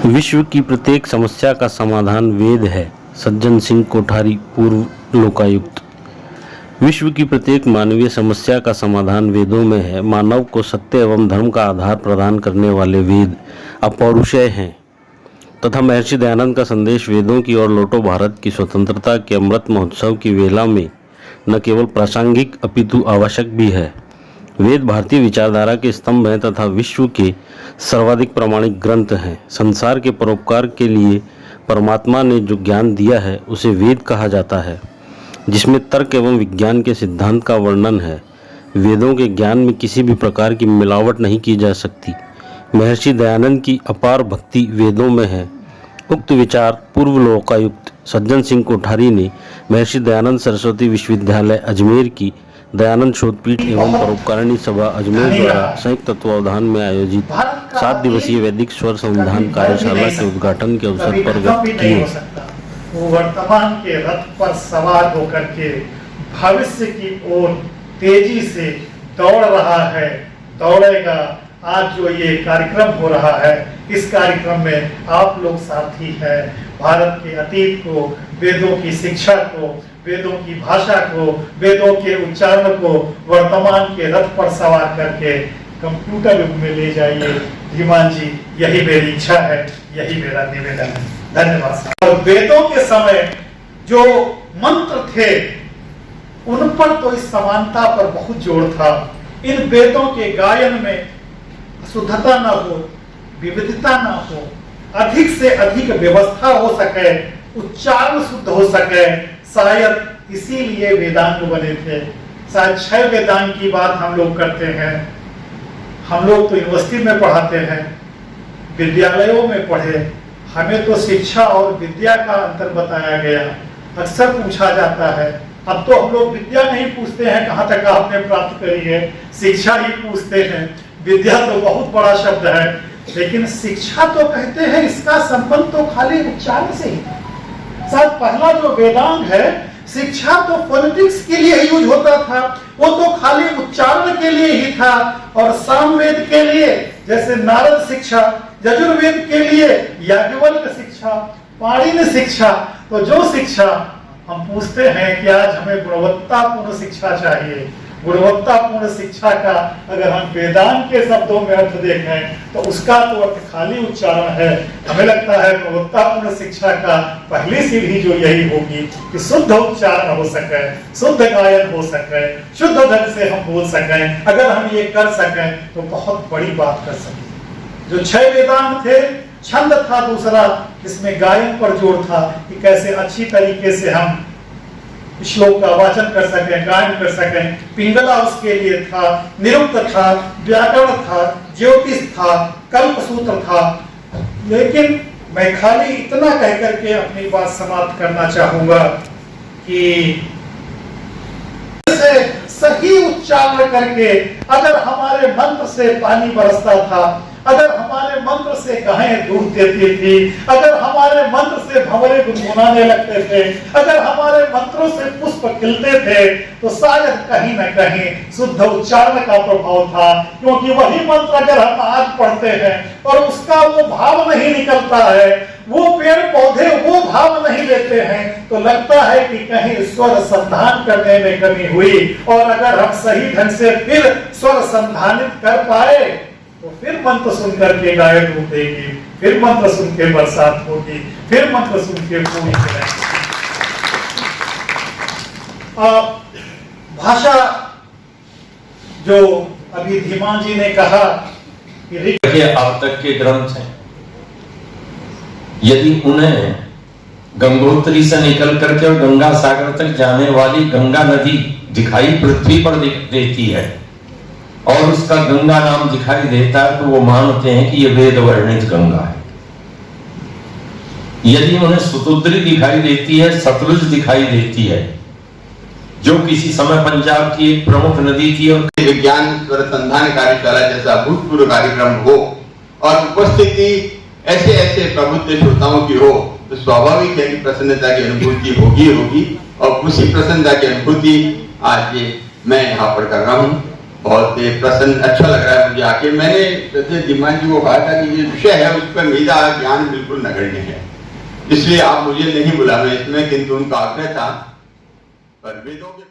विश्व की प्रत्येक समस्या का समाधान वेद है। सज्जन सिंह कोठारी, पूर्व लोकायुक्त। विश्व की प्रत्येक मानवीय समस्या का समाधान वेदों में है। मानव को सत्य एवं धर्म का आधार प्रदान करने वाले वेद अपौरुषेय हैं तथा महर्षि दयानंद का संदेश वेदों की ओर लौटो भारत की स्वतंत्रता के अमृत महोत्सव की वेला में न केवल प्रासंगिक अपितु आवश्यक भी है। वेद भारतीय विचारधारा के स्तंभ हैं तथा विश्व के सर्वाधिक प्रामाणिक ग्रंथ हैं। संसार के परोपकार के लिए परमात्मा ने जो ज्ञान दिया है उसे वेद कहा जाता है, जिसमें तर्क एवं विज्ञान के सिद्धांत का वर्णन है। वेदों के ज्ञान में किसी भी प्रकार की मिलावट नहीं की जा सकती। महर्षि दयानंद की अपार भक्ति वेदों में है। उक्त विचार पूर्व लोकायुक्त सज्जन सिंह कोठारी ने महर्षि दयानंद सरस्वती विश्वविद्यालय अजमेर की दयानंद शोधपीठ एवं परोपकारिणी सभा अजमेर द्वारा संयुक्त तत्वावधान में आयोजित 7 दिवसीय वैदिक स्वर संविधान कार्यशाला के उद्घाटन के अवसर पर व्यक्त किए। वो वर्तमान के रथ पर सवार होकर के भविष्य की ओर तेजी से दौड़ रहा है, दौड़ेगा। आज जो ये कार्यक्रम हो रहा है, इस कार्यक्रम में आप लोग साथी हैं। भारत के अतीत को, वेदों की शिक्षा को, वेदों की भाषा को, वेदों के उच्चारण को वर्तमान के रथ पर सवार करके कंप्यूटर युग में ले जाइए। धीमान जी, यही मेरी इच्छा है, यही मेरा निवेदन है। धन्यवाद। और वेदों के समय जो मंत्र थे उन पर तो इस समानता पर बहुत जोर था। इन वेदों के गायन में शुद्धता न हो, विविधता न हो, अधिक से अधिक व्यवस्था हो सके, उच्चारण शुद्ध हो सके। शायद इसीलिए वेदांग बने थे। शायद 6 वेदांग की बात हम लोग करते हैं। हम लोग तो यूनिवर्सिटी में पढ़ाते हैं, विद्यालयों में पढ़े, हमें तो शिक्षा और विद्या का अंतर बताया गया। अक्सर पूछा जाता है, अब तो हम लोग विद्या नहीं पूछते हैं कहाँ तक आपने प्राप्त करी है, शिक्षा ही पूछते हैं। विद्या तो बहुत बड़ा शब्द है, लेकिन शिक्षा तो कहते हैं इसका संबंध तो खाली उच्चारण से ही। शायद पहला जो वेदांग है, शिक्षा तो फोनेटिक्स के लिए यूज होता था, वो तो खाली उच्चारण के लिए ही था। और सामवेद के लिए जैसे नारद शिक्षा, यजुर्वेद के लिए याज्ञवल्क्य शिक्षा, पाणिनि शिक्षा। तो जो शिक्षा हम पूछते हैं कि आज हमें गुणवत्तापूर्ण शिक्षा चाहिए। गुणवत्तापूर्ण शिक्षा का अगर हम वेदांत के शब्दों में अर्थ देखें तो उसका तो अर्थ खाली उच्चारण है। हमें लगता है गुणवत्तापूर्ण शिक्षा का पहली सीढ़ी जो यही होगी कि शुद्ध उच्चारण हो सके, शुद्ध गायन हो सके, शुद्ध ढंग से हम बोल सकें। अगर हम ये कर सकें तो बहुत बड़ी बात कर सकें। जो 6 वेदांत थे, छंद था दूसरा, इसमें गायन पर जोर था कि कैसे अच्छी तरीके से हम श्लोक का वाचन कर सकें, गायन कर सकें। पिंगला उसके लिए था, निरुक्त था, व्याकरण था, ज्योतिष था, कल्पसूत्र था। लेकिन मैं खाली इतना कह करके अपनी बात समाप्त करना चाहूंगा कि सही उच्चारण करके अगर हमारे मंत्र से पानी बरसता था, अगर हमारे मंत्र से गायें दूध देती थी, अगर हमारे मंत्र से भंवरे गुनगुनाने लगते थे, अगर हमारे मंत्रों से पुष्प खिलते थे, तो शायद कहीं न कहीं शुद्ध उच्चारण का प्रभाव था। क्योंकि वही मंत्र अगर हम आज पढ़ते हैं और उसका वो भाव नहीं निकलता है, वो पेड़ पौधे वो भाव नहीं लेते हैं, तो लगता है कि कहीं स्वर संधान करने में कमी हुई। और अगर हम सही ढंग से फिर स्वर संधानित कर पाए तो फिर मंत्र सुनकर के गायन उठेगी, फिर मंत्र सुन के बरसात होगी, फिर मंत्र सुन के फूल खिलेंगे। भाषा जो अभी धीमान जी ने कहा कि अब तक के ग्रंथ हैं, यदि उन्हें गंगोत्री से निकल करके और गंगा सागर तक जाने वाली गंगा नदी दिखाई पृथ्वी पर देती है और उसका गंगा नाम दिखाई देता है, तो वो मानते हैं कि ये वेद वर्णित गंगा है। यदि उन्हें सुतुद्री दिखाई देती है, सतलुज दिखाई देती है, जो किसी समय पंजाब की एक प्रमुख नदी थी, और विज्ञान अनुसंधान कार्यशाला जैसा भूतपूर्व कार्यक्रम हो और उपस्थिति ऐसे ऐसे प्रबुद्ध श्रोताओं की हो, तो स्वाभाविक है कि प्रसन्नता की अनुभूति होगी। और उसी प्रसन्नता की अनुभूति आज मैं यहाँ पर कर रहा हूँ। बहुत प्रसन्न, अच्छा लग रहा है मुझे आके। मैंने श्रद्धेय धीमान जी को कहा था कि ये विषय है, उस पर मेरा ज्ञान बिल्कुल नगण्य है, इसलिए आप मुझे नहीं बुला मैं इसमें, किंतु उनका आग्रह था। पर वेदों के